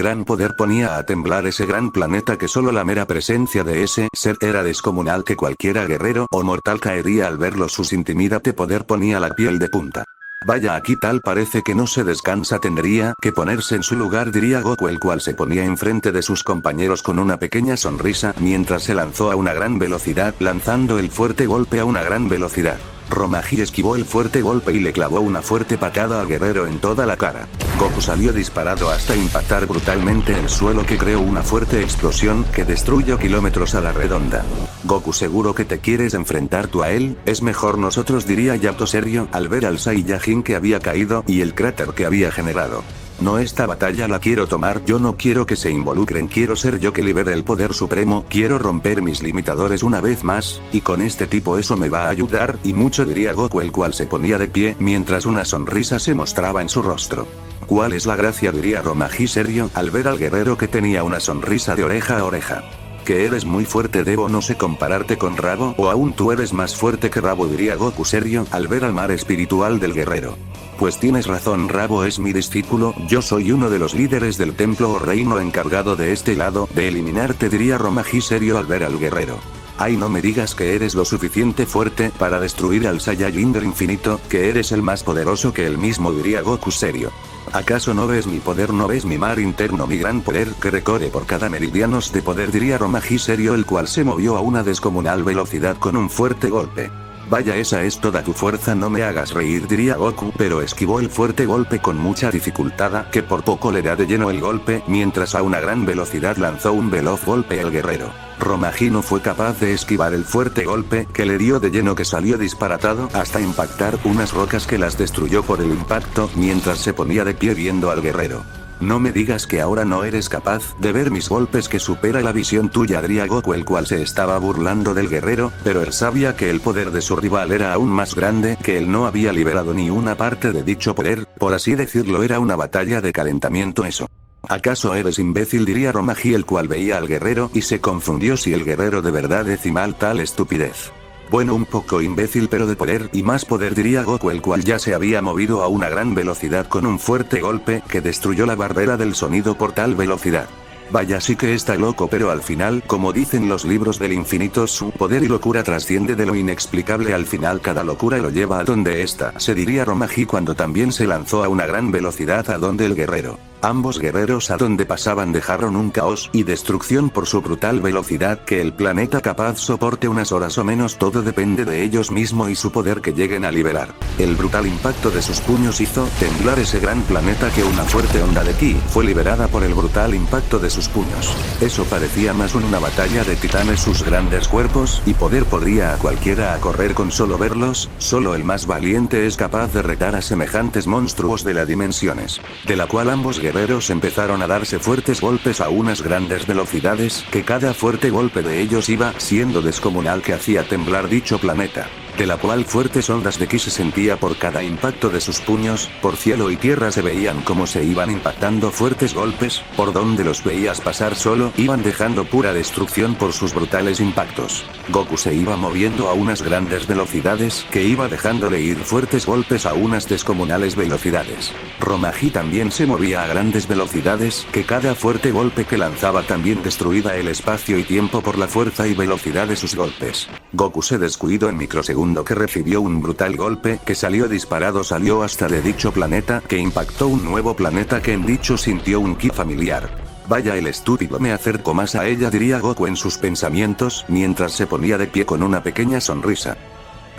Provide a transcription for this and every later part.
gran poder ponía a temblar ese gran planeta que solo la mera presencia de ese ser era descomunal que cualquiera guerrero o mortal caería al verlo. Su intimidante poder ponía la piel de punta. Vaya, aquí tal parece que no se descansa, tendría que ponerse en su lugar, diría Goku, el cual se ponía enfrente de sus compañeros con una pequeña sonrisa mientras se lanzó a una gran velocidad, lanzando el fuerte golpe a una gran velocidad. Romaji esquivó el fuerte golpe y le clavó una fuerte patada al guerrero en toda la cara. Goku salió disparado hasta impactar brutalmente el suelo, que creó una fuerte explosión que destruyó kilómetros a la redonda. Goku, seguro que te quieres enfrentar tú a él, es mejor nosotros, diría Yato serio al ver al Saiyajin que había caído y el cráter que había generado. No, esta batalla la quiero tomar yo, no quiero que se involucren, quiero ser yo que libere el poder supremo, quiero romper mis limitadores una vez más, y con este tipo eso me va a ayudar y mucho, diría Goku, el cual se ponía de pie mientras una sonrisa se mostraba en su rostro. ¿Cuál es la gracia?, diría Romaji serio al ver al guerrero que tenía una sonrisa de oreja a oreja. Que eres muy fuerte, debo no sé compararte con Rabo, o aún tú eres más fuerte que Rabo, diría Goku serio al ver al mar espiritual del guerrero. Pues tienes razón, Rabo es mi discípulo, yo soy uno de los líderes del templo o reino encargado de este lado de eliminarte, diría Romaji serio al ver al guerrero. Ay, no me digas que eres lo suficiente fuerte para destruir al Saiyajin del infinito, que eres el más poderoso que él mismo, diría Goku serio. ¿Acaso no ves mi poder, no ves mi mar interno, mi gran poder que recorre por cada meridianos de poder?, diría Romaji serio, el cual se movió a una descomunal velocidad con un fuerte golpe. Vaya, esa es toda tu fuerza, no me hagas reír, diría Goku, pero esquivó el fuerte golpe con mucha dificultad, que por poco le da de lleno el golpe, mientras a una gran velocidad lanzó un veloz golpe al guerrero. Romaji no fue capaz de esquivar el fuerte golpe que le dio de lleno, que salió disparatado hasta impactar unas rocas que las destruyó por el impacto, mientras se ponía de pie viendo al guerrero. No me digas que ahora no eres capaz de ver mis golpes, que supera la visión tuya, diría Goku, el cual se estaba burlando del guerrero, pero él sabía que el poder de su rival era aún más grande, que él no había liberado ni una parte de dicho poder, por así decirlo, era una batalla de calentamiento eso. ¿Acaso eres imbécil?, diría Romaji, el cual veía al guerrero y se confundió si el guerrero de verdad decía tal estupidez. Bueno, un poco imbécil, pero de poder y más poder, diría Goku, el cual ya se había movido a una gran velocidad con un fuerte golpe que destruyó la barrera del sonido por tal velocidad. Vaya, sí que está loco, pero al final, como dicen los libros del infinito, su poder y locura trasciende de lo inexplicable, al final cada locura lo lleva a donde está, se diría Romaji cuando también se lanzó a una gran velocidad a donde el guerrero. Ambos guerreros a donde pasaban dejaron un caos y destrucción por su brutal velocidad que el planeta capaz soporte unas horas o menos, todo depende de ellos mismos y su poder que lleguen a liberar. El brutal impacto de sus puños hizo temblar ese gran planeta, que una fuerte onda de ki fue liberada por el brutal impacto de sus puños. Eso parecía más una batalla de titanes, sus grandes cuerpos y poder podría a cualquiera a correr con solo verlos, solo el más valiente es capaz de retar a semejantes monstruos de las dimensiones, de la cual ambos guerreros empezaron a darse fuertes golpes a unas grandes velocidades, que cada fuerte golpe de ellos iba siendo descomunal, que hacía temblar dicho planeta, de la cual fuertes ondas de ki se sentía por cada impacto de sus puños, por cielo y tierra se veían como se iban impactando fuertes golpes, por donde los veías pasar solo iban dejando pura destrucción por sus brutales impactos. Goku se iba moviendo a unas grandes velocidades, que iba dejándole ir fuertes golpes a unas descomunales velocidades. Romaji también se movía a grandes velocidades, que cada fuerte golpe que lanzaba también destruía el espacio y tiempo por la fuerza y velocidad de sus golpes. Goku se descuidó en microsegundo que recibió un brutal golpe que salió disparado, salió hasta de dicho planeta, que impactó un nuevo planeta que en dicho sintió un ki familiar. Vaya, el estúpido me acerco más a ella, diría Goku en sus pensamientos, mientras se ponía de pie con una pequeña sonrisa.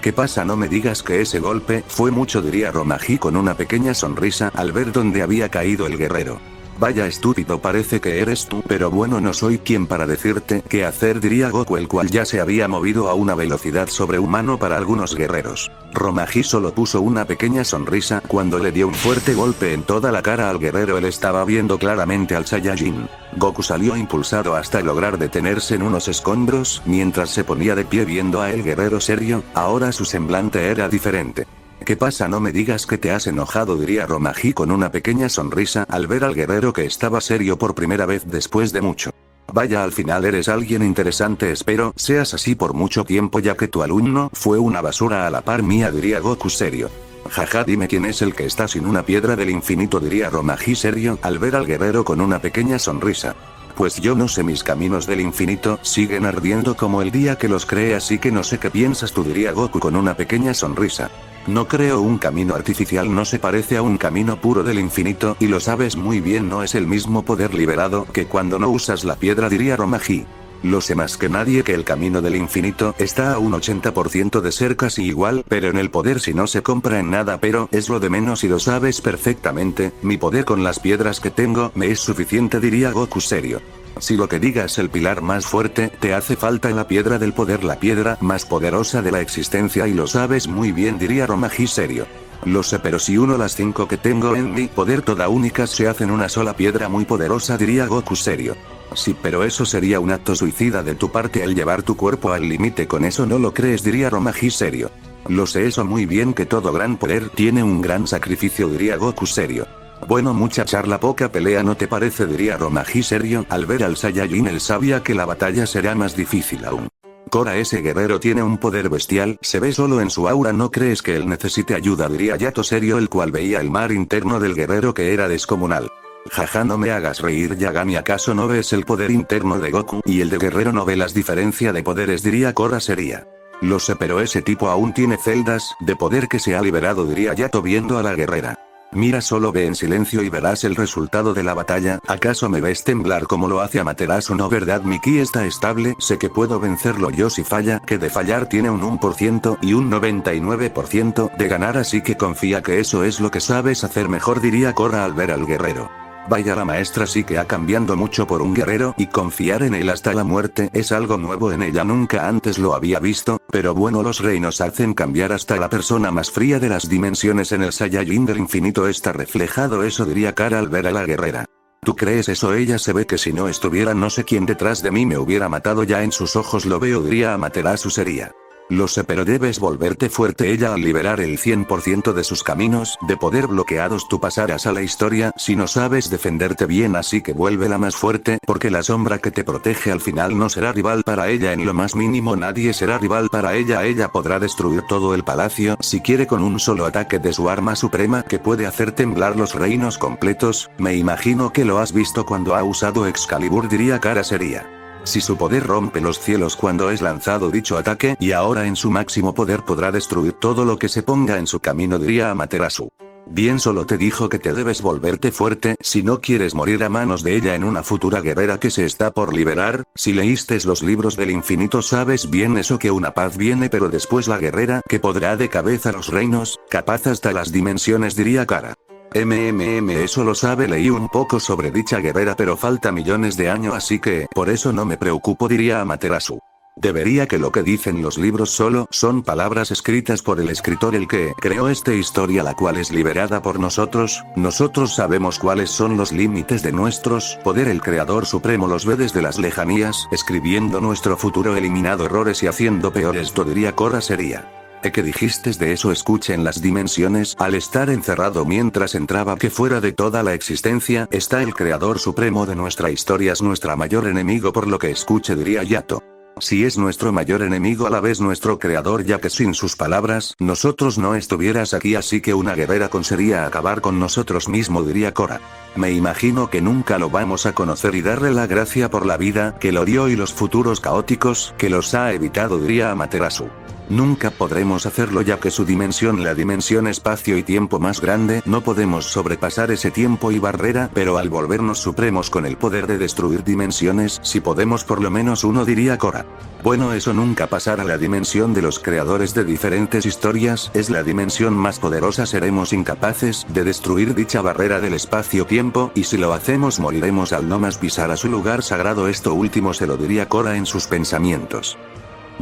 ¿Qué pasa? No me digas que ese golpe fue mucho, diría Romaji con una pequeña sonrisa al ver dónde había caído el guerrero. Vaya estúpido, parece que eres tú, pero bueno, no soy quien para decirte qué hacer, diría Goku, el cual ya se había movido a una velocidad sobrehumano para algunos guerreros. Romaji solo puso una pequeña sonrisa cuando le dio un fuerte golpe en toda la cara al guerrero. Él estaba viendo claramente al Saiyajin. Goku salió impulsado hasta lograr detenerse en unos escombros, mientras se ponía de pie viendo a el guerrero serio. Ahora su semblante era diferente. ¿Qué pasa? No me digas que te has enojado, diría Romaji con una pequeña sonrisa al ver al guerrero que estaba serio por primera vez después de mucho. Vaya, al final eres alguien interesante, espero seas así por mucho tiempo, ya que tu alumno fue una basura a la par mía, diría Goku serio. Jaja, dime quién es el que está sin una piedra del infinito, diría Romaji serio al ver al guerrero con una pequeña sonrisa. Pues yo no sé, mis caminos del infinito siguen ardiendo como el día que los creé, así que no sé qué piensas tú, diría Goku con una pequeña sonrisa. No creo un camino artificial, no se parece a un camino puro del infinito, y lo sabes muy bien, no es el mismo poder liberado que cuando no usas la piedra, diría Romaji. Lo sé más que nadie que el camino del infinito está a un 80% de ser casi igual, pero en el poder si no se compra en nada, pero es lo de menos y lo sabes perfectamente, mi poder con las piedras que tengo me es suficiente, diría Goku serio. Si lo que digas el pilar más fuerte, te hace falta la piedra del poder, la piedra más poderosa de la existencia, y lo sabes muy bien, diría Romaji serio. Lo sé, pero si uno las 5 que tengo en mi poder toda únicas se hacen una sola piedra muy poderosa, diría Goku serio. Sí, pero eso sería un acto suicida de tu parte el llevar tu cuerpo al límite, con eso no lo crees, diría Romaji serio. Lo sé eso muy bien, que todo gran poder tiene un gran sacrificio, diría Goku serio. Bueno, mucha charla, poca pelea, ¿no te parece?, diría Romaji serio al ver al Saiyajin. Él sabía que la batalla será más difícil aún. Cora, ese guerrero tiene un poder bestial, se ve solo en su aura, ¿no crees que él necesite ayuda?, diría Yato serio, el cual veía el mar interno del guerrero que era descomunal. Jaja, no me hagas reír, Yagami, ¿acaso no ves el poder interno de Goku y el de Guerrero? No ve las diferencias de poderes, diría Cora seria. Lo sé, pero ese tipo aún tiene celdas de poder que se ha liberado, diría Yato viendo a la guerrera. Mira, solo ve en silencio y verás el resultado de la batalla. ¿Acaso me ves temblar como lo hace Amaterasu? No, ¿verdad? Mi ki está estable, sé que puedo vencerlo yo si falla, que de fallar tiene un 1% y un 99% de ganar, así que confía que eso es lo que sabes hacer mejor, diría Cora al ver al guerrero. Vaya, la maestra sí que ha cambiado mucho por un guerrero, y confiar en él hasta la muerte es algo nuevo en ella, nunca antes lo había visto, pero bueno, los reinos hacen cambiar hasta la persona más fría de las dimensiones. En el Saiyajin del infinito está reflejado eso, diría Kara al ver a la guerrera. ¿Tú crees eso? Ella se ve que si no estuviera no sé quién detrás de mí me hubiera matado ya, en sus ojos lo veo, diría Amaterasu seria. Lo sé, pero debes volverte fuerte. Ella al liberar el 100% de sus caminos de poder bloqueados, tú pasarás a la historia si no sabes defenderte bien, así que vuélvela más fuerte, porque la sombra que te protege al final no será rival para ella en lo más mínimo, nadie será rival para ella. Ella podrá destruir todo el palacio si quiere con un solo ataque de su arma suprema que puede hacer temblar los reinos completos. Me imagino que lo has visto cuando ha usado Excalibur, diría Kara seria. Si su poder rompe los cielos cuando es lanzado dicho ataque, y ahora en su máximo poder podrá destruir todo lo que se ponga en su camino, diría Amaterasu. Bien, solo te dijo que te debes volverte fuerte si no quieres morir a manos de ella en una futura guerrera que se está por liberar. Si leíste los libros del infinito sabes bien eso, que una paz viene, pero después la guerrera que podrá de cabeza los reinos, capaz hasta las dimensiones, diría Kara. Eso lo sabe, leí un poco sobre dicha guerrera, pero falta millones de años, así que por eso no me preocupo, diría Amaterasu. Debería que lo que dicen los libros solo son palabras escritas por el escritor, el que creó esta historia, la cual es liberada por nosotros. Nosotros sabemos cuáles son los límites de nuestros poder, el creador supremo los ve desde las lejanías, escribiendo nuestro futuro, eliminando errores y haciendo peores, diría Cora seria. ¿Qué dijiste de eso? Escuché en las dimensiones, al estar encerrado mientras entraba, que fuera de toda la existencia está el creador supremo de nuestra historia, es nuestro mayor enemigo, por lo que escuche, diría Yato. Si es nuestro mayor enemigo a la vez nuestro creador, ya que sin sus palabras, nosotros no estuvieras aquí, así que una guerrera sería acabar con nosotros mismo, diría Cora. Me imagino que nunca lo vamos a conocer y darle la gracia por la vida que lo dio y los futuros caóticos que los ha evitado, diría Amaterasu. Nunca podremos hacerlo, ya que su dimensión, la dimensión espacio y tiempo más grande, no podemos sobrepasar ese tiempo y barrera, pero al volvernos supremos con el poder de destruir dimensiones, si podemos por lo menos uno, diría Cora. Bueno, eso nunca pasará. La dimensión de los creadores de diferentes historias es la dimensión más poderosa, seremos incapaces de destruir dicha barrera del espacio-tiempo, y si lo hacemos moriremos al no más pisar a su lugar sagrado. Esto último se lo diría Cora en sus pensamientos.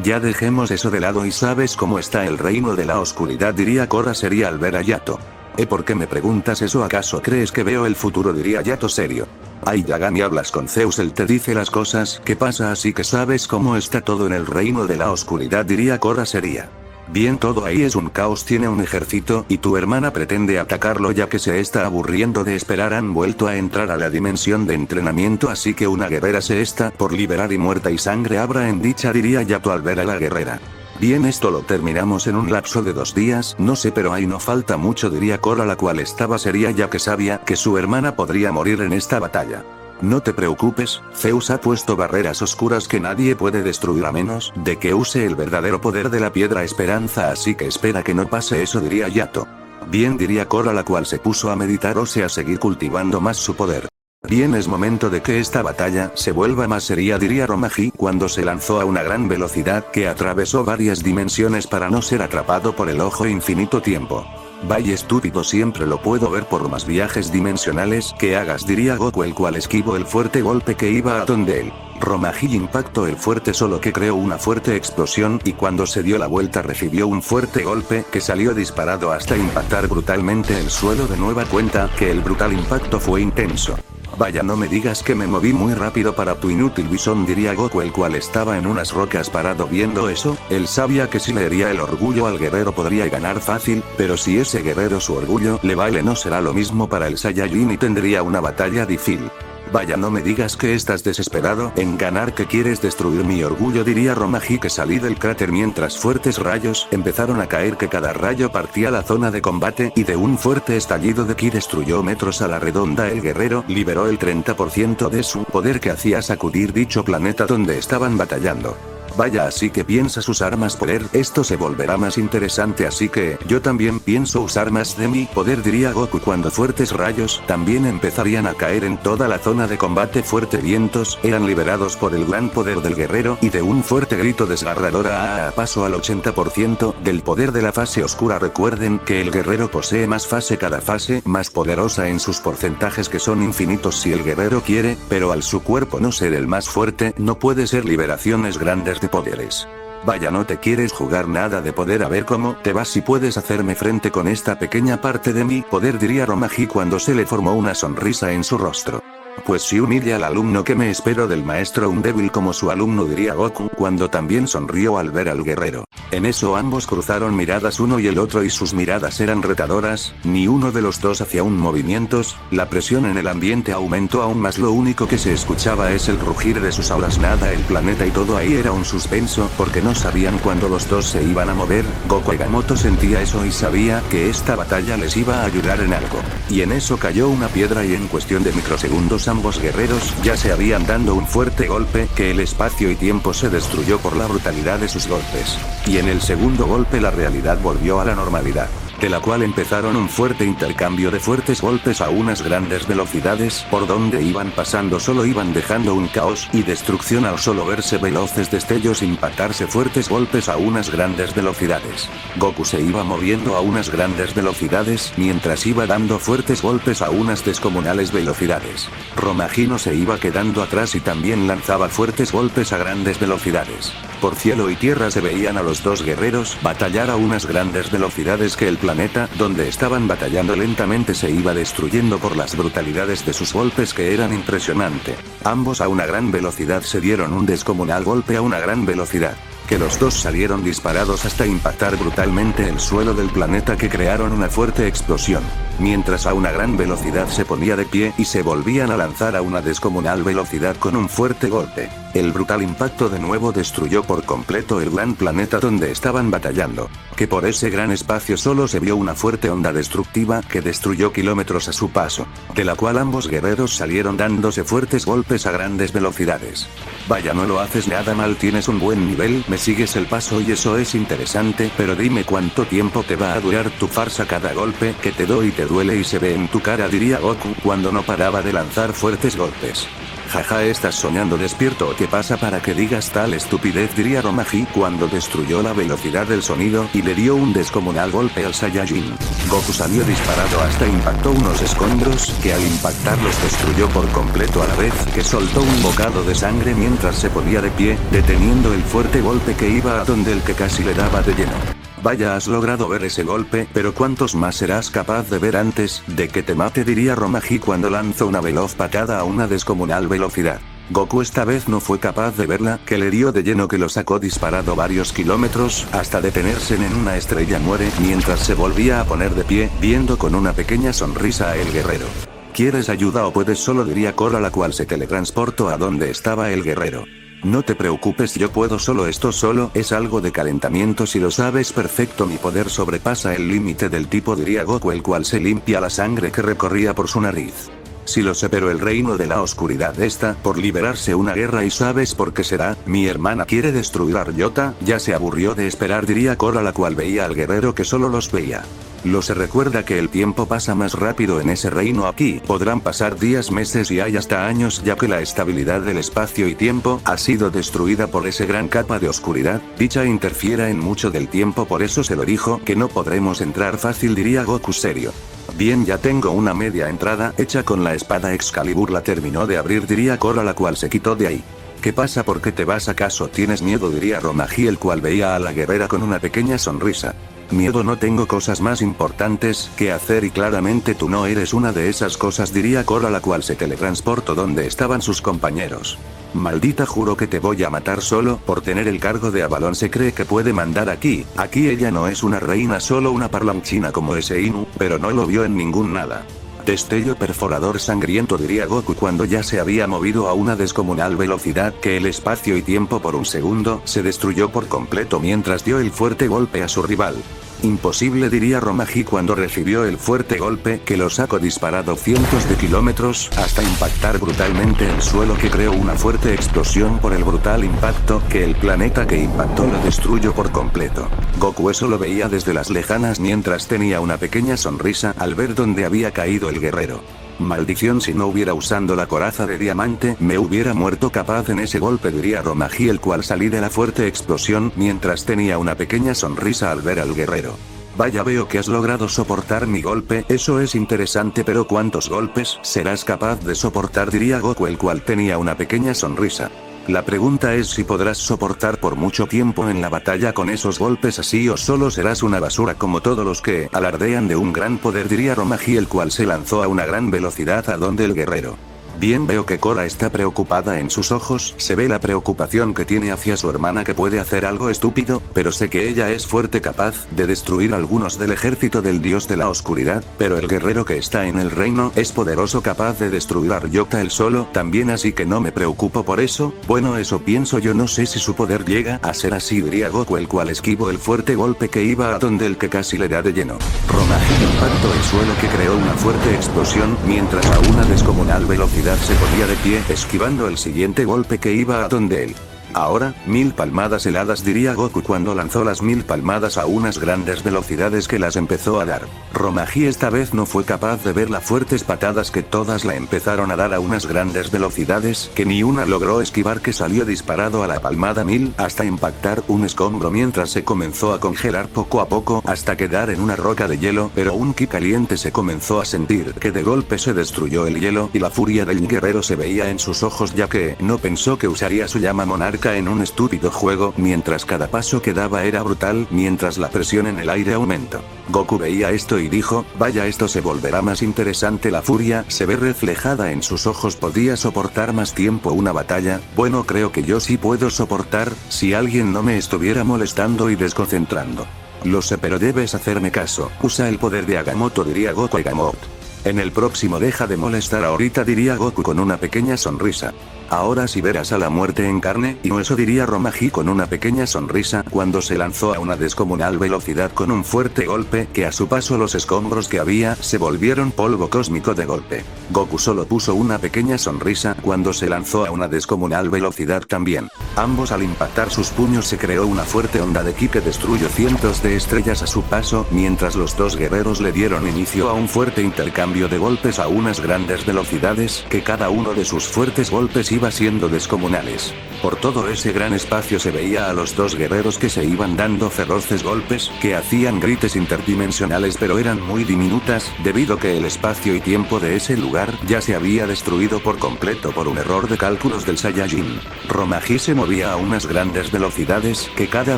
Ya dejemos eso de lado, y sabes cómo está el reino de la oscuridad, diría Cora seria al ver a Yato. ¿Por qué me preguntas eso? ¿Acaso crees que veo el futuro? Diría Yato serio. Ay, Yagami, hablas con Zeus, él te dice las cosas que pasa, así que sabes cómo está todo en el reino de la oscuridad, diría Cora seria. Bien, todo ahí es un caos, tiene un ejército, y tu hermana pretende atacarlo ya que se está aburriendo de esperar. Han vuelto a entrar a la dimensión de entrenamiento, así que una guerrera se está por liberar y muerta y sangre habrá en dicha, diría Yato al ver a la guerrera. Bien, esto lo terminamos en un lapso de 2 días, no sé, pero ahí no falta mucho, diría Korra, la cual estaba seria ya que sabía que su hermana podría morir en esta batalla. No te preocupes, Zeus ha puesto barreras oscuras que nadie puede destruir a menos de que use el verdadero poder de la piedra esperanza, así que espera que no pase eso, diría Yato. Bien, diría Korra, la cual se puso a meditar, o sea, seguir cultivando más su poder. Bien, es momento de que esta batalla se vuelva más seria, diría Romaji cuando se lanzó a una gran velocidad que atravesó varias dimensiones para no ser atrapado por el ojo infinito tiempo. Vaya estúpido, siempre lo puedo ver por más viajes dimensionales que hagas, diría Goku, el cual esquivó el fuerte golpe que iba a donde él. Romaji impactó el fuerte, solo que creó una fuerte explosión y cuando se dio la vuelta recibió un fuerte golpe que salió disparado hasta impactar brutalmente el suelo. De nueva cuenta que el brutal impacto fue intenso. Vaya, no me digas que me moví muy rápido para tu inútil visón, diría Goku, el cual estaba en unas rocas parado viendo eso. Él sabía que si le hería el orgullo al guerrero podría ganar fácil, pero si ese guerrero su orgullo le vale, no será lo mismo para el Saiyajin y tendría una batalla difícil. Vaya, no me digas que estás desesperado en ganar, que quieres destruir mi orgullo, diría Romaji, que salí del cráter mientras fuertes rayos empezaron a caer, que cada rayo partía la zona de combate y de un fuerte estallido de ki destruyó metros a la redonda. El guerrero liberó el 30% de su poder que hacía sacudir dicho planeta donde estaban batallando. Vaya, así que piensas usar más poder, esto se volverá más interesante, así que yo también pienso usar más de mi poder, diría Goku cuando fuertes rayos también empezarían a caer en toda la zona de combate. Fuertes vientos eran liberados por el gran poder del guerrero y de un fuerte grito desgarrador paso al 80% del poder de la fase oscura. Recuerden que el guerrero posee más fase, cada fase más poderosa en sus porcentajes que son infinitos si el guerrero quiere, pero al su cuerpo no ser el más fuerte no puede ser liberaciones grandes de poderes. Vaya, no te quieres jugar nada de poder, a ver cómo te vas si puedes hacerme frente con esta pequeña parte de mi poder, diría Romaji cuando se le formó una sonrisa en su rostro. Pues si humilla al alumno, que me espero del maestro, un débil como su alumno, diría Goku cuando también sonrió al ver al guerrero. En eso ambos cruzaron miradas uno y el otro y sus miradas eran retadoras, ni uno de los dos hacía un movimientos, la presión en el ambiente aumentó aún más, lo único que se escuchaba es el rugir de sus aulas, nada, el planeta y todo ahí era un suspenso porque no sabían cuándo los dos se iban a mover. Goku Agamotto sentía eso y sabía que esta batalla les iba a ayudar en algo. Y en eso cayó una piedra y en cuestión de microsegundos ambos guerreros ya se habían dado un fuerte golpe que el espacio y tiempo se destruyó por la brutalidad de sus golpes. Y en el segundo golpe la realidad volvió a la normalidad, de la cual empezaron un fuerte intercambio de fuertes golpes a unas grandes velocidades. Por donde iban pasando solo iban dejando un caos y destrucción al solo verse veloces destellos impactarse fuertes golpes a unas grandes velocidades. Goku se iba moviendo a unas grandes velocidades mientras iba dando fuertes golpes a unas descomunales velocidades. Romaji no se iba quedando atrás y también lanzaba fuertes golpes a grandes velocidades. Por cielo y tierra se veían a los dos guerreros batallar a unas grandes velocidades que el planeta donde estaban batallando lentamente se iba destruyendo por las brutalidades de sus golpes que eran impresionante. Ambos a una gran velocidad se dieron un descomunal golpe a una gran velocidad, que los dos salieron disparados hasta impactar brutalmente el suelo del planeta, que crearon una fuerte explosión. Mientras a una gran velocidad se ponía de pie y se volvían a lanzar a una descomunal velocidad con un fuerte golpe. El brutal impacto de nuevo destruyó por completo el gran planeta donde estaban batallando, que por ese gran espacio solo se vio una fuerte onda destructiva que destruyó kilómetros a su paso, de la cual ambos guerreros salieron dándose fuertes golpes a grandes velocidades. Vaya, no lo haces nada mal, tienes un buen nivel, me sigues el paso y eso es interesante, pero dime cuánto tiempo te va a durar tu farsa, cada golpe que te doy te duele y se ve en tu cara, diría Goku cuando no paraba de lanzar fuertes golpes. Jaja, ¿estás soñando despierto o qué pasa para que digas tal estupidez?, diría Romaji cuando destruyó la velocidad del sonido y le dio un descomunal golpe al Saiyajin. Goku salió disparado hasta impactó unos escombros que al impactarlos destruyó por completo, a la vez que soltó un bocado de sangre mientras se ponía de pie, deteniendo el fuerte golpe que iba a donde el que casi le daba de lleno. Vaya, has logrado ver ese golpe, pero ¿cuántos más serás capaz de ver antes de que te mate?, diría Romaji cuando lanzó una veloz patada a una descomunal velocidad. Goku esta vez no fue capaz de verla, que le dio de lleno que lo sacó disparado varios kilómetros, hasta detenerse en una estrella muere mientras se volvía a poner de pie, viendo con una pequeña sonrisa a el guerrero. ¿Quieres ayuda o puedes solo?, diría Korra, la cual se teletransportó a donde estaba el guerrero. No te preocupes, yo puedo solo, esto solo es algo de calentamiento, si lo sabes perfecto, mi poder sobrepasa el límite del tipo, diría Goku, el cual se limpia la sangre que recorría por su nariz. Sí lo sé, pero el reino de la oscuridad está por liberarse una guerra, y ¿sabes por qué será? Mi hermana quiere destruir a Ryota, ya se aburrió de esperar, diría Korra, la cual veía al guerrero que solo los veía. Lo se recuerda que el tiempo pasa más rápido en ese reino, aquí podrán pasar días, meses y hay hasta años, ya que la estabilidad del espacio y tiempo ha sido destruida por esa gran capa de oscuridad, dicha interfiera en mucho del tiempo, por eso se lo dijo que no podremos entrar fácil, diría Goku serio. Bien, ya tengo una media entrada hecha con la espada Excalibur, la terminó de abrir, diría Korra, la cual se quitó de ahí. ¿Qué pasa? ¿Por qué te vas? ¿Acaso tienes miedo? Diría Romaji, el cual veía a la guerrera con una pequeña sonrisa. Miedo, no tengo cosas más importantes que hacer y claramente tú no eres una de esas cosas, diría Korra, la cual se teletransportó donde estaban sus compañeros. Maldita, juro que te voy a matar solo por tener el cargo de Avalon. Se cree que puede mandar aquí ella no es una reina, solo una parlanchina como ese Inu, pero no lo vio en ningún nada. Destello perforador sangriento, diría Goku cuando ya se había movido a una descomunal velocidad que el espacio y tiempo por un segundo se destruyó por completo mientras dio el fuerte golpe a su rival. Imposible, diría Romaji cuando recibió el fuerte golpe que lo sacó disparado cientos de kilómetros hasta impactar brutalmente el suelo, que creó una fuerte explosión por el brutal impacto que el planeta que impactó lo destruyó por completo. Goku eso lo veía desde las lejanas mientras tenía una pequeña sonrisa al ver dónde había caído el guerrero. Maldición, si no hubiera usado la coraza de diamante me hubiera muerto capaz en ese golpe, diría Romaji, el cual salí de la fuerte explosión mientras tenía una pequeña sonrisa al ver al guerrero. Vaya, veo que has logrado soportar mi golpe, eso es interesante, pero ¿cuántos golpes serás capaz de soportar? Diría Goku, el cual tenía una pequeña sonrisa. La pregunta es si podrás soportar por mucho tiempo en la batalla con esos golpes así, o solo serás una basura como todos los que alardean de un gran poder, diría Romaji, el cual se lanzó a una gran velocidad a donde el guerrero. Bien, veo que Korra está preocupada, en sus ojos se ve la preocupación que tiene hacia su hermana, que puede hacer algo estúpido, pero sé que ella es fuerte, capaz de destruir algunos del ejército del dios de la oscuridad, pero el guerrero que está en el reino es poderoso, capaz de destruir a Ryota él solo también, así que no me preocupo por eso. Bueno, eso pienso yo, no sé si su poder llega a ser así, diría Goku, el cual esquivó el fuerte golpe que iba a donde el que casi le da de lleno. Romaji impactó el suelo, que creó una fuerte explosión mientras a una descomunal velocidad se ponía de pie, esquivando el siguiente golpe que iba a donde él. Ahora, 1000 palmadas heladas, diría Goku cuando lanzó las 1000 palmadas a unas grandes velocidades que las empezó a dar. Romaji esta vez no fue capaz de ver las fuertes patadas que todas la empezaron a dar a unas grandes velocidades que ni una logró esquivar, que salió disparado a la palmada 1000 hasta impactar un escombro mientras se comenzó a congelar poco a poco hasta quedar en una roca de hielo, pero un ki caliente se comenzó a sentir que de golpe se destruyó el hielo y la furia del guerrero se veía en sus ojos, ya que no pensó que usaría su llama monarca en un estúpido juego, mientras cada paso que daba era brutal, mientras la presión en el aire aumentó. Goku veía esto y dijo, vaya, esto se volverá más interesante, la furia se ve reflejada en sus ojos. ¿Podía soportar más tiempo una batalla? Bueno, creo que yo sí puedo soportar, si alguien no me estuviera molestando y desconcentrando. Lo sé, pero debes hacerme caso, usa el poder de Agamotto, diría Goku. Agamotto. En el próximo deja de molestar ahorita, diría Goku con una pequeña sonrisa. Ahora sí verás a la muerte en carne y hueso, diría Romaji con una pequeña sonrisa cuando se lanzó a una descomunal velocidad con un fuerte golpe que a su paso los escombros que había se volvieron polvo cósmico de golpe. Goku solo puso una pequeña sonrisa cuando se lanzó a una descomunal velocidad también. Ambos al impactar sus puños se creó una fuerte onda de ki que destruyó cientos de estrellas a su paso, mientras los dos guerreros le dieron inicio a un fuerte intercambio de golpes a unas grandes velocidades que cada uno de sus fuertes golpes iba siendo descomunales. Por todo ese gran espacio se veía a los dos guerreros que se iban dando feroces golpes que hacían grites interdimensionales, pero eran muy diminutas debido que el espacio y tiempo de ese lugar ya se había destruido por completo por un error de cálculos del Saiyajin. Romaji se movía a unas grandes velocidades que cada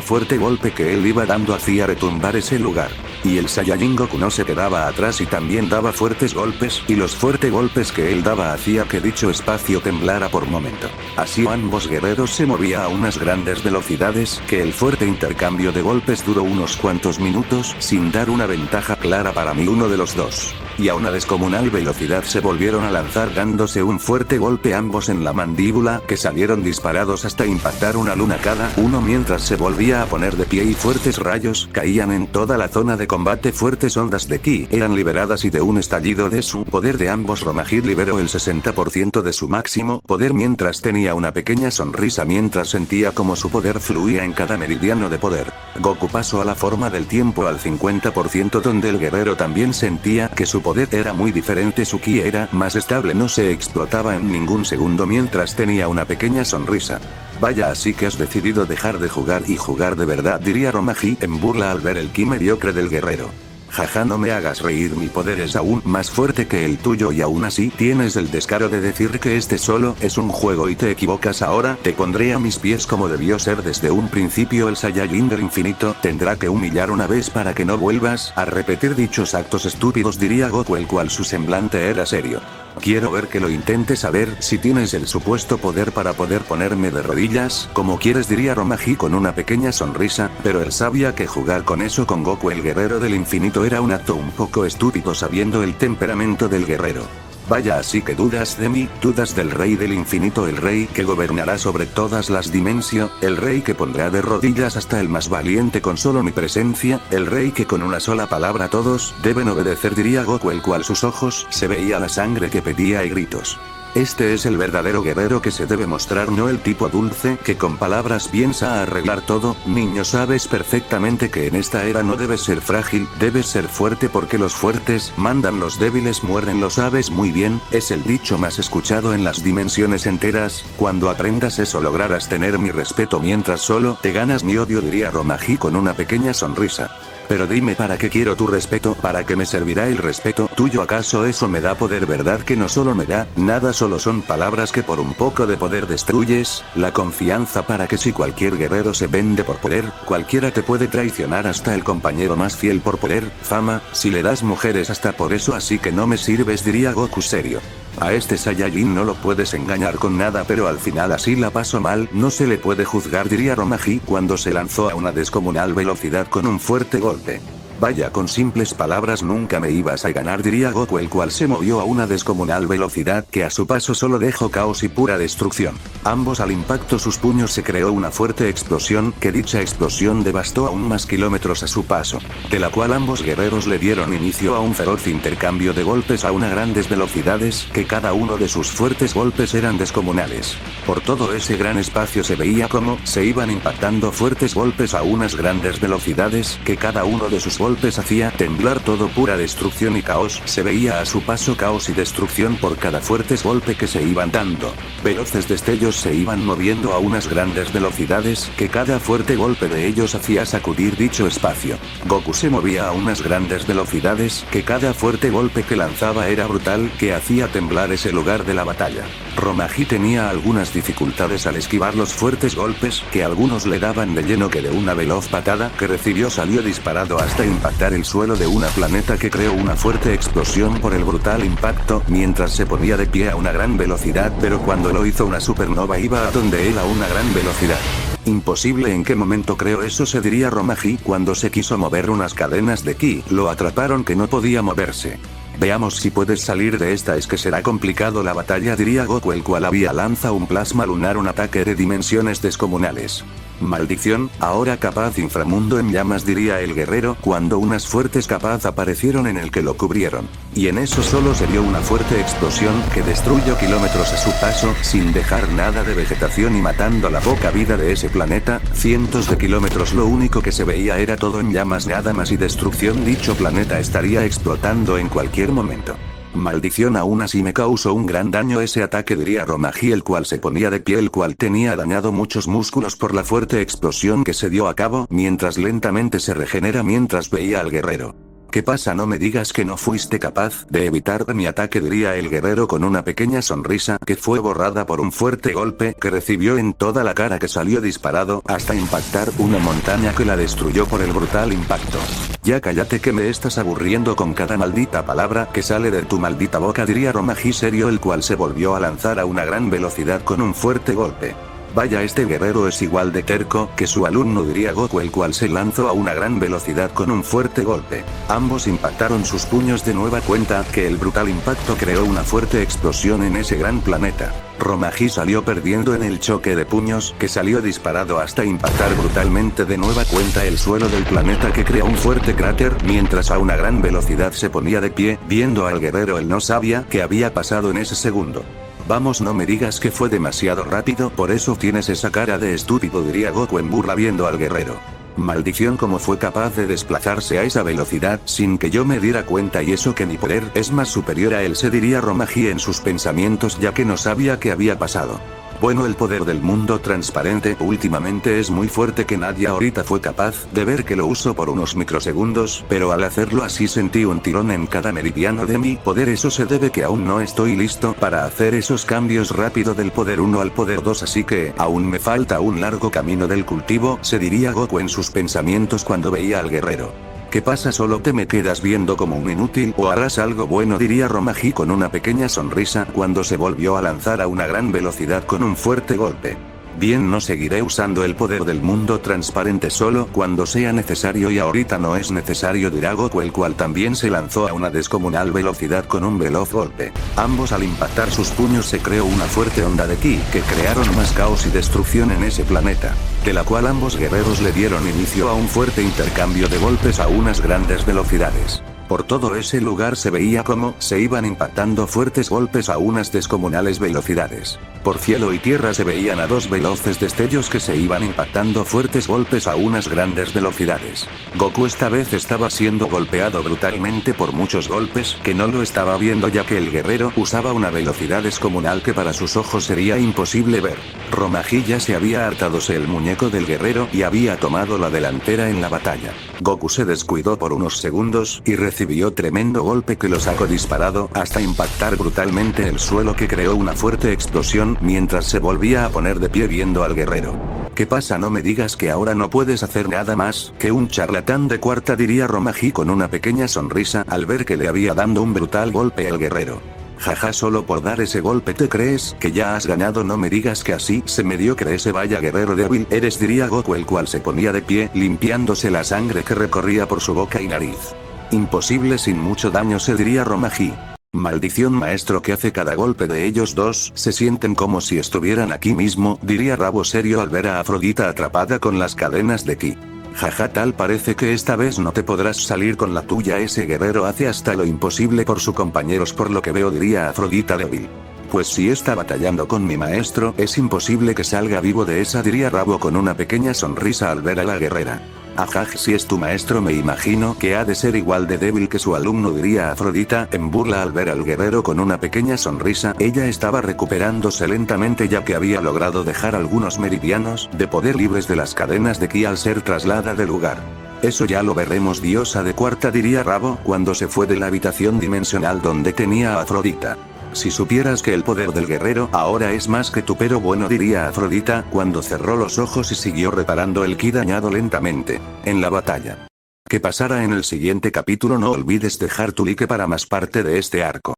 fuerte golpe que él iba dando hacía retumbar ese lugar. Y el Saiyajin Goku no se quedaba atrás y también daba fuertes golpes, y los fuertes golpes que él daba hacía que dicho espacio temblara por momento. Así ambos guerreros se movían a unas grandes velocidades que el fuerte intercambio de golpes duró unos cuantos minutos sin dar una ventaja clara para ninguno de los dos. y a una descomunal velocidad se volvieron a lanzar dándose un fuerte golpe ambos en la mandíbula que salieron disparados hasta impactar una luna cada uno mientras se volvía a poner de pie y fuertes rayos caían en toda la zona de combate. Fuertes ondas de ki eran liberadas y de un estallido de su poder de ambos Romahit liberó el 60% de su máximo poder mientras tenía una pequeña sonrisa mientras sentía como su poder fluía en cada meridiano de poder. Goku pasó a la forma del tiempo al 50% donde el guerrero también sentía que su poder era muy diferente, su ki era más estable, no se explotaba en ningún segundo mientras tenía una pequeña sonrisa. Vaya, así que has decidido dejar de jugar y jugar de verdad, diría Romaji en burla al ver el ki mediocre del guerrero. Jaja, no me hagas reír, mi poder es aún más fuerte que el tuyo y aún así tienes el descaro de decir que este solo es un juego y te equivocas. Ahora te pondré a mis pies como debió ser desde un principio. El Saiyajin del infinito tendrá que humillar una vez para que no vuelvas a repetir dichos actos estúpidos, diría Goku, el cual su semblante era serio. Quiero ver que lo intentes, a ver si tienes el supuesto poder para poder ponerme de rodillas, como quieres, diría Romaji con una pequeña sonrisa, pero él sabía que jugar con eso con Goku el guerrero del infinito era un acto un poco estúpido sabiendo el temperamento del guerrero. Vaya, así que dudas de mí, dudas del rey del infinito, el rey que gobernará sobre todas las dimensiones, el rey que pondrá de rodillas hasta el más valiente con solo mi presencia, el rey que con una sola palabra todos deben obedecer, diría Goku, el cual sus ojos se veía la sangre que pedía y gritos. Este es el verdadero guerrero que se debe mostrar, no el tipo dulce que con palabras piensa arreglar todo. Niño, sabes perfectamente que en esta era no debes ser frágil, debes ser fuerte porque los fuertes mandan, los débiles mueren, lo sabes muy bien, es el dicho más escuchado en las dimensiones enteras. Cuando aprendas eso lograrás tener mi respeto mientras solo te ganas mi odio, diría Romaji con una pequeña sonrisa. Pero dime, ¿para qué quiero tu respeto? ¿Para qué me servirá el respeto tuyo? ¿Acaso eso me da poder? ¿Verdad que no solo me da nada, solo son palabras que por un poco de poder destruyes la confianza? Para que si cualquier guerrero se vende por poder, cualquiera te puede traicionar, hasta el compañero más fiel por poder, fama, si le das mujeres hasta por eso, así que no me sirves, diría Goku serio. A este Saiyajin no lo puedes engañar con nada, pero al final así la pasó mal, no se le puede juzgar, diría Romaji cuando se lanzó a una descomunal velocidad con un fuerte golpe. Vaya, con simples palabras nunca me ibas a ganar, diría Goku, el cual se movió a una descomunal velocidad que a su paso solo dejó caos y pura destrucción. Ambos al impacto sus puños se creó una fuerte explosión, que dicha explosión devastó aún más kilómetros a su paso, de la cual ambos guerreros le dieron inicio a un feroz intercambio de golpes a unas grandes velocidades, que cada uno de sus fuertes golpes eran descomunales. Por todo ese gran espacio se veía como se iban impactando fuertes golpes a unas grandes velocidades, que cada uno de sus golpes hacía temblar todo, pura destrucción y caos, se veía a su paso caos y destrucción por cada fuertes golpe que se iban dando. Veloces destellos se iban moviendo a unas grandes velocidades, que cada fuerte golpe de ellos hacía sacudir dicho espacio. Goku se movía a unas grandes velocidades, que cada fuerte golpe que lanzaba era brutal, que hacía temblar ese lugar de la batalla. Romaji tenía algunas dificultades al esquivar los fuertes golpes, que algunos le daban de lleno, que de una veloz patada que recibió salió disparado hasta impactar el suelo de una planeta, que creó una fuerte explosión por el brutal impacto, mientras se ponía de pie a una gran velocidad, pero cuando lo hizo una supernova iba a donde él a una gran velocidad. Imposible, ¿en qué momento creó eso? Se diría Romaji cuando se quiso mover unas cadenas de ki, lo atraparon que no podía moverse. Veamos si puedes salir de esta, es que será complicado la batalla, diría Goku, el cual había lanza un plasma lunar, un ataque de dimensiones descomunales. Maldición, ahora capaz inframundo en llamas, diría el guerrero cuando unas fuertes capaz aparecieron en el que lo cubrieron. Y en eso solo se dio una fuerte explosión que destruyó kilómetros a su paso, sin dejar nada de vegetación y matando la poca vida de ese planeta, cientos de kilómetros. Lo único que se veía era todo en llamas, nada más y destrucción. Dicho planeta estaría explotando en cualquier momento. Maldición, aún así me causó un gran daño ese ataque, diría Romaji, el cual se ponía de pie, el cual tenía dañado muchos músculos por la fuerte explosión que se dio a cabo, mientras lentamente se regenera mientras veía al guerrero. ¿Qué pasa? No me digas que no fuiste capaz de evitar mi ataque, diría el guerrero con una pequeña sonrisa que fue borrada por un fuerte golpe que recibió en toda la cara, que salió disparado hasta impactar una montaña que la destruyó por el brutal impacto. Ya cállate, que me estás aburriendo con cada maldita palabra que sale de tu maldita boca, diría Romaji serio, el cual se volvió a lanzar a una gran velocidad con un fuerte golpe. Vaya, este guerrero es igual de terco que su alumno, diría Goku, el cual se lanzó a una gran velocidad con un fuerte golpe. Ambos impactaron sus puños de nueva cuenta que el brutal impacto creó una fuerte explosión en ese gran planeta. Romaji salió perdiendo en el choque de puños que salió disparado hasta impactar brutalmente de nueva cuenta el suelo del planeta, que creó un fuerte cráter, mientras a una gran velocidad se ponía de pie, viendo al guerrero. Él no sabía qué había pasado en ese segundo. Vamos, no me digas que fue demasiado rápido, por eso tienes esa cara de estúpido, diría Goku en burla viendo al guerrero. Maldición, cómo fue capaz de desplazarse a esa velocidad sin que yo me diera cuenta, y eso que mi poder es más superior a él, se diría Romaji en sus pensamientos, ya que no sabía qué había pasado. Bueno, el poder del mundo transparente últimamente es muy fuerte, que nadie ahorita fue capaz de ver que lo uso por unos microsegundos, pero al hacerlo así sentí un tirón en cada meridiano de mi poder. Eso se debe que aún no estoy listo para hacer esos cambios rápido del poder 1 al poder 2, así que aún me falta un largo camino del cultivo, se diría Goku en sus pensamientos cuando veía al guerrero. ¿Qué pasa? ¿Solo te me quedas viendo como un inútil o harás algo bueno?, diría Romaji con una pequeña sonrisa cuando se volvió a lanzar a una gran velocidad con un fuerte golpe. Bien, no seguiré usando el poder del mundo transparente solo cuando sea necesario, y ahorita no es necesario, dirá Goku, el cual también se lanzó a una descomunal velocidad con un veloz golpe. Ambos al impactar sus puños se creó una fuerte onda de ki que crearon más caos y destrucción en ese planeta, de la cual ambos guerreros le dieron inicio a un fuerte intercambio de golpes a unas grandes velocidades. Por todo ese lugar se veía cómo se iban impactando fuertes golpes a unas descomunales velocidades. Por cielo y tierra se veían a dos veloces destellos que se iban impactando fuertes golpes a unas grandes velocidades. Goku esta vez estaba siendo golpeado brutalmente por muchos golpes que no lo estaba viendo, ya que el guerrero usaba una velocidad descomunal que para sus ojos sería imposible ver. Romaji ya se había hartadose el muñeco del guerrero y había tomado la delantera en la batalla. Goku se descuidó por unos segundos y recibió tremendo golpe que lo sacó disparado hasta impactar brutalmente el suelo, que creó una fuerte explosión mientras se volvía a poner de pie viendo al guerrero. ¿Qué pasa? No me digas que ahora no puedes hacer nada más que un charlatán de cuarta, diría Romaji con una pequeña sonrisa al ver que le había dado un brutal golpe al guerrero. Jaja, solo por dar ese golpe te crees que ya has ganado, no me digas que así se mediocre ese vaya guerrero débil eres, diría Goku, el cual se ponía de pie limpiándose la sangre que recorría por su boca y nariz. Imposible sin mucho daño, se diría Romaji. Maldición, maestro, que hace cada golpe de ellos dos se sienten como si estuvieran aquí mismo, diría Rabo serio al ver a Afrodita atrapada con las cadenas de ki. Jaja, tal parece que esta vez no te podrás salir con la tuya, ese guerrero hace hasta lo imposible por sus compañeros por lo que veo, diría Afrodita débil. Pues si está batallando con mi maestro, es imposible que salga vivo de esa, diría Rabo con una pequeña sonrisa al ver a la guerrera. Ajaj, si es tu maestro me imagino que ha de ser igual de débil que su alumno, diría Afrodita en burla al ver al guerrero con una pequeña sonrisa. Ella estaba recuperándose lentamente, ya que había logrado dejar algunos meridianos de poder libres de las cadenas de ki al ser trasladada del lugar. Eso ya lo veremos, diosa de cuarta, diría Rabo cuando se fue de la habitación dimensional donde tenía a Afrodita. Si supieras que el poder del guerrero ahora es más que tu, pero bueno, diría Afrodita cuando cerró los ojos y siguió reparando el ki dañado lentamente en la batalla. ¿Qué pasará en el siguiente capítulo? No olvides dejar tu like para más parte de este arco.